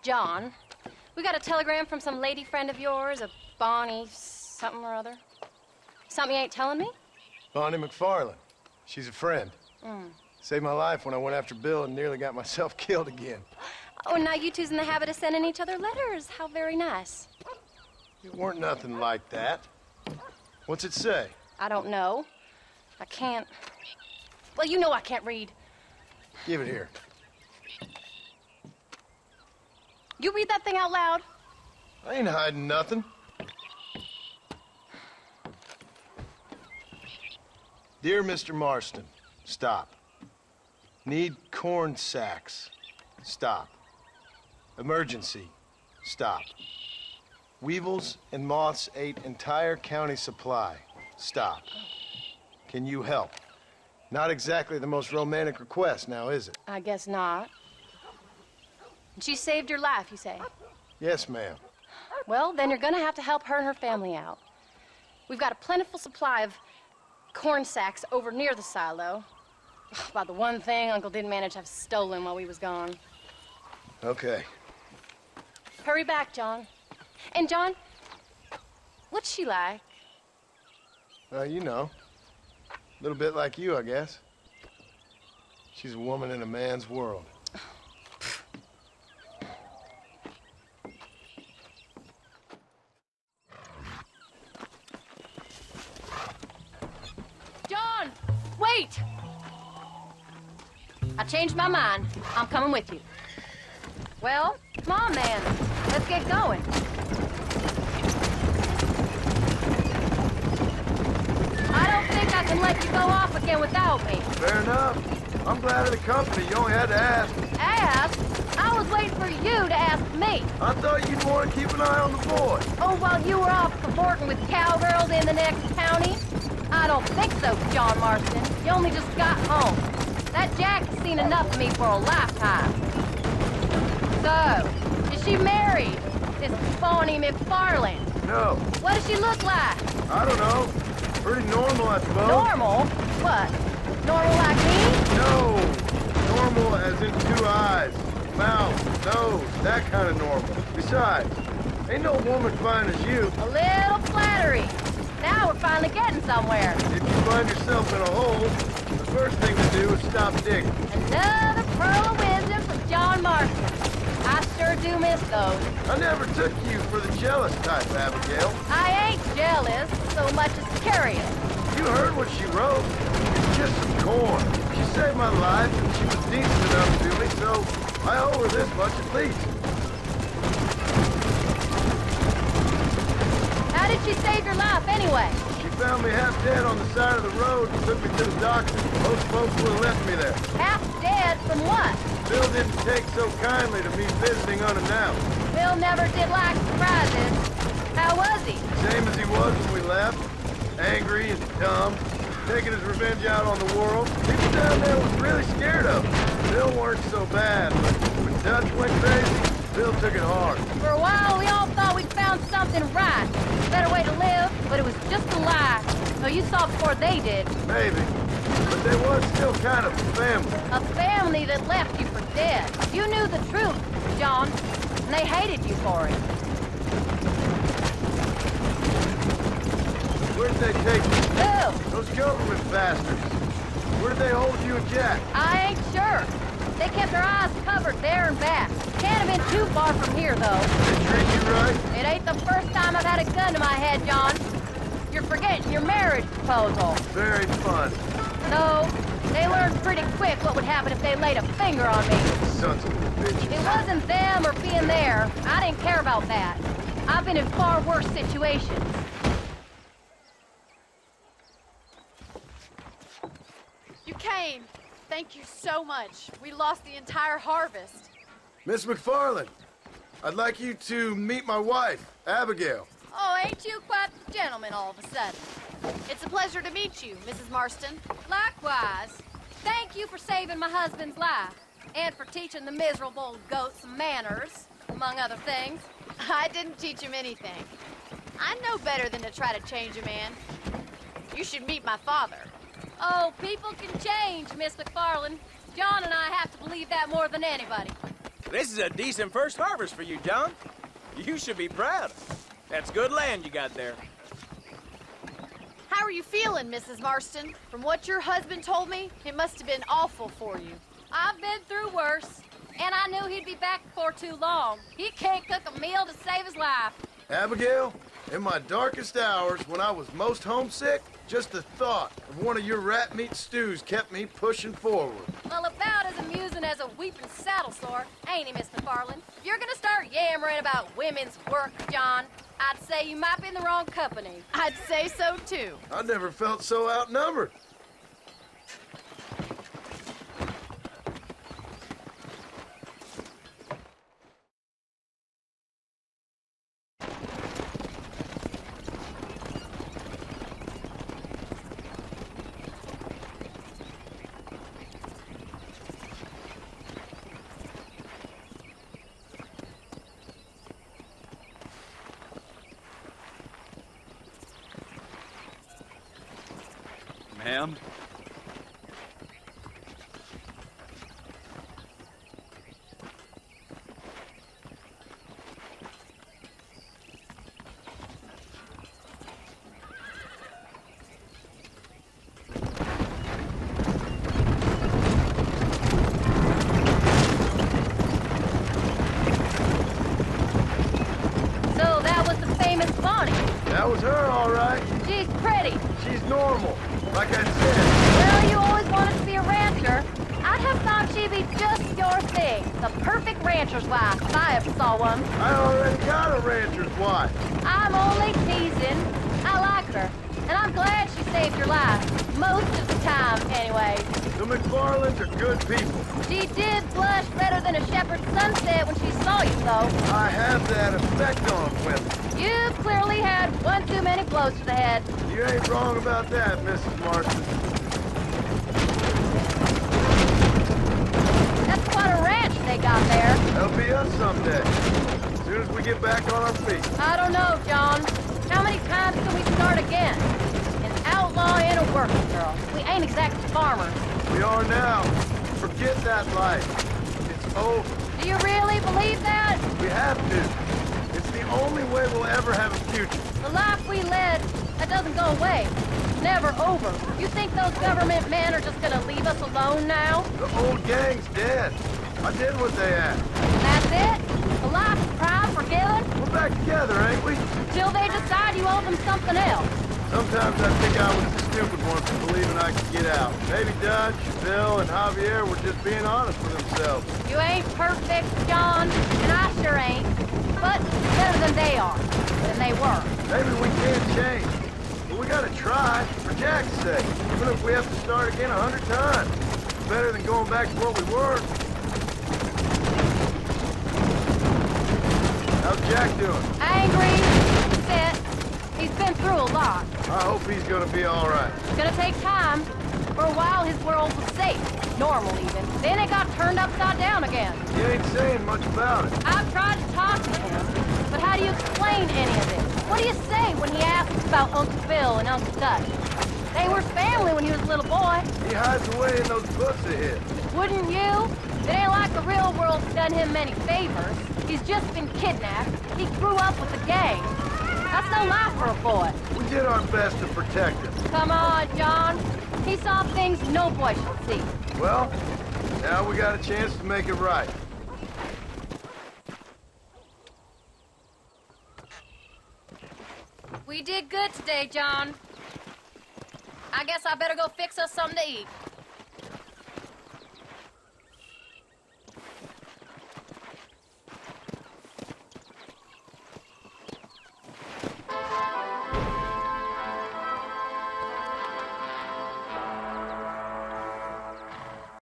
John, we got a telegram from some lady friend of yours, a Bonnie something or other. Something you ain't telling me? Bonnie McFarlane. She's a friend. Saved my life when I went after Bill and nearly got myself killed again. Oh, and now you two's in the habit of sending each other letters. How very nice. It weren't nothing like that. What's it say? I don't know. I can't... Well, you know I can't read. Give it here. You read that thing out loud? I ain't hiding nothing. Dear Mr. Marston, stop. Need corn sacks. Stop. Emergency. Stop. Weevils and moths ate entire county supply. Stop. Can you help? Not exactly the most romantic request now, is it? I guess not. She saved your life, you say? Yes, ma'am. Well, then you're gonna have to help her and her family out. We've got a plentiful supply of corn sacks over near the silo. About the one thing Uncle didn't manage to have stolen while we was gone. Okay. Hurry back, John. And John, what's she like? You know. A little bit like you, I guess. She's a woman in a man's world. John, wait! I changed my mind. I'm coming with you. Well, come on, man. Let's get going. I don't think I can let you go off again without me. Fair enough. I'm glad of the company. You only had to ask. Ask? I was waiting for you to ask me. I thought you'd want to keep an eye on the boy. Oh, while you were off cavorting with cowgirls in the next county? I don't think so, John Marston. You only just got home. That Jack has seen enough of me for a lifetime. So, is she married? This Bonnie McFarlane? No. What does she look like? I don't know. Pretty normal, I suppose. Normal? What? Normal like me? No. Normal as in 2 eyes, mouth, nose, that kind of normal. Besides, ain't no woman fine as you. A little flattery. Now we're finally getting somewhere. If you find yourself in a hole, the first thing to do is stop digging. Another pearl of wisdom from John Marston. I sure do miss those. I never took you for the jealous type, Abigail. I ain't jealous so much as curious. You heard what she wrote. It's just some corn. She saved my life, and she was decent enough to me, so I owe her this much at least. How did she save your life anyway? She found me half dead on the side of the road and took me to the doctor. Most folks would have left me there. Half dead from what? Bill didn't take so kindly to me visiting unannounced. Bill never did like surprises. How was he? Same as he was when we left. Angry and dumb. Taking his revenge out on the world. People down there was really scared of him. Bill weren't so bad, but when Dutch went crazy, Bill took it hard. For a while, we all thought we'd found something right. A better way to live, but it was just a lie. So you saw before they did. Maybe. But they was still kind of a family. A family that left you for dead. You knew the truth, John, and they hated you for it. Where'd they take you? Who? Those government bastards. Where did they hold you and Jack? I ain't sure. They kept their eyes covered there and back. Can't have been too far from here, though. They treat you right? It ain't the first time I've had a gun to my head, John. You're forgetting your marriage proposal. Very fun. No, they learned pretty quick what would happen if they laid a finger on me. Sons of bitches. It wasn't them or being there. I didn't care about that. I've been in far worse situations. You came. Thank you so much. We lost the entire harvest. Miss McFarlane, I'd like you to meet my wife, Abigail. Oh, ain't you quite the gentleman all of a sudden? It's a pleasure to meet you, Mrs. Marston. Likewise. Thank you for saving my husband's life. And for teaching the miserable goat some manners, among other things. I didn't teach him anything. I know better than to try to change a man. You should meet my father. Oh, people can change, Miss McFarlane. John and I have to believe that more than anybody. This is a decent first harvest for you, John. You should be proud. That's good land you got there. How are you feeling, Mrs. Marston? From what your husband told me, it must have been awful for you. I've been through worse, and I knew he'd be back before too long. He can't cook a meal to save his life. Abigail, in my darkest hours, when I was most homesick, just the thought of one of your rat meat stews kept me pushing forward. Well, about as amusing as a weeping saddle sore, ain't he, Miss McFarland? If you're gonna start yammering about women's work, John, I'd say you might be in the wrong company. I'd say so, too. I never felt so outnumbered. Ma'am? So that was the famous Bonnie. That was her, all right. She's pretty. She's normal. Like I said, Well, you always wanted to be a rancher. I'd have thought she'd be just your thing. The perfect rancher's wife, if I ever saw one. I already got a rancher's wife. I'm only teasing. I like her, and I'm glad she saved your life. Most of the time, anyway. The McFarlands are good people. She did blush redder than a shepherd's sunset when she saw you, though. I have that effect on women. You've clearly had one too many blows to the head. You ain't wrong about that, Mrs. Marston. That's quite a ranch they got there. That'll be us someday. As soon as we get back on our feet. I don't know, John. How many times can we start again? An outlaw and a working girl. We ain't exactly farmers. We are now. Forget that life. It's over. Do you really believe that? We have to. It's the only way we'll ever have a future. The life we led, that doesn't go away. It's never over. You think those government men are just gonna leave us alone now? The old gang's dead. I did what they asked. That's it? A life of crime forgiven? We're back together, ain't we? Till they decide you owe them something else. Sometimes I think I was the stupid one for believing I could get out. Maybe Dutch, Bill, and Javier were just being honest with themselves. You ain't perfect, John, and I sure ain't. But better than they are, than they were. Maybe we can't change. But we gotta try, for Jack's sake. Even if we have to start again 100 times. It's better than going back to what we were. How's Jack doing? Angry, upset. He's been through a lot. I hope he's gonna be alright. It's gonna take time. For a while, his world was safe. Normal, even. Then it got turned upside down again. You ain't saying much about it. I've tried to talk to him, but how do you explain any of it? What do you say when he asks about Uncle Bill and Uncle Dutch? They were family when he was a little boy. He hides away in those books of his. Wouldn't you? It ain't like the real world's done him many favors. He's just been kidnapped. He grew up with the gang. That's no life for a boy. We did our best to protect him. Come on, John. He saw things no boy should see. Well, now we got a chance to make it right. We did good today, John. I guess I better go fix us something to eat.